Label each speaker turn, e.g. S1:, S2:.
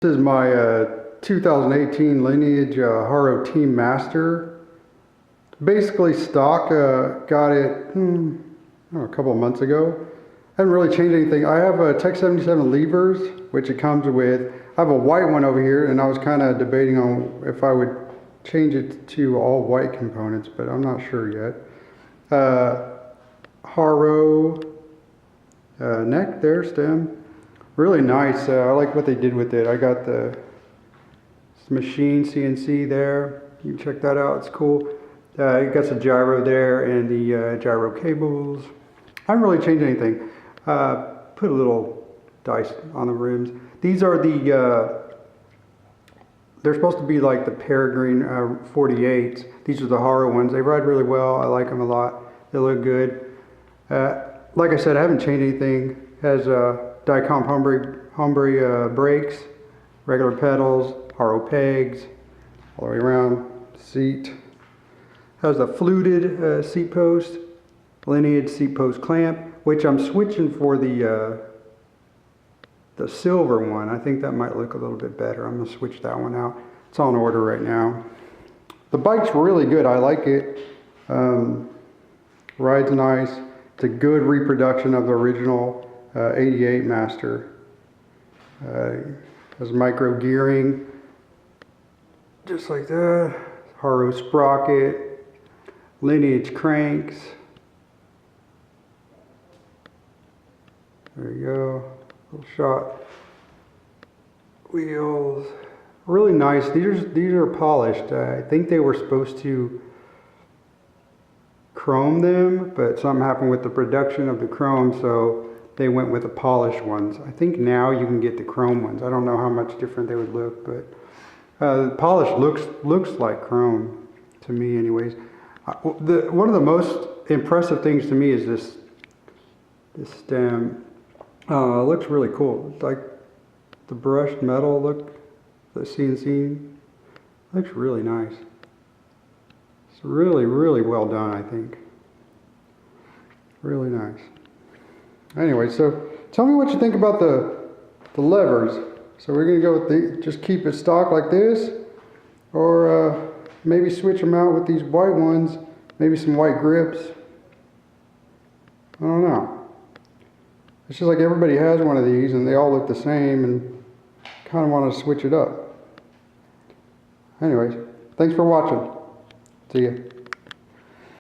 S1: This is my 2018 Lineage Haro Team Master. Basically stock, got it a couple of months ago. Haven't really changed anything. I have a Tech 77 levers, which it comes with. I have a white one over here, and I was kind of debating on if I would change it to all white components, but I'm not sure yet. Haro neck there, stem. Really nice. I like what they did with it. I got the machine CNC there. You can check that out. It's cool. You got some gyro there and the gyro cables. I haven't really changed anything. Put a little dice on the rims. These are the they're supposed to be like the Peregrine 48s. These are the Haro ones. They ride really well. I like them a lot. They look good. Like I said, I haven't changed anything. Has Dicomp Humbrey brakes, regular pedals, Haro pegs, all the way around. Seat. Has a fluted seat post, Lineage seat post clamp, which I'm switching for the silver one. I think that might look a little bit better. I'm gonna switch that one out. It's on order right now. The bike's really good. I like it. Rides nice. It's a good reproduction of the original 88 Master. Has micro gearing, just like that. Haro sprocket, Lineage cranks. There you go. Little shot wheels. Really nice. These are polished. I think they were supposed to chrome them, but something happened with the production of the chrome, so they went with the polished ones. I think now you can get the chrome ones. I don't know how much different they would look, but the polish looks like chrome to me anyways. One of the most impressive things to me is this stem. It looks really cool. It's like the brushed metal look, the CNC. Looks really nice. It's really, really well done, I think. Really nice. Anyway, so tell me what you think about the levers. So we're gonna go with just keep it stock like this, or maybe switch them out with these white ones, maybe some white grips. I don't know. It's just like everybody has one of these and they all look the same, and kind of want to switch it up. Anyways, thanks for watching. See ya.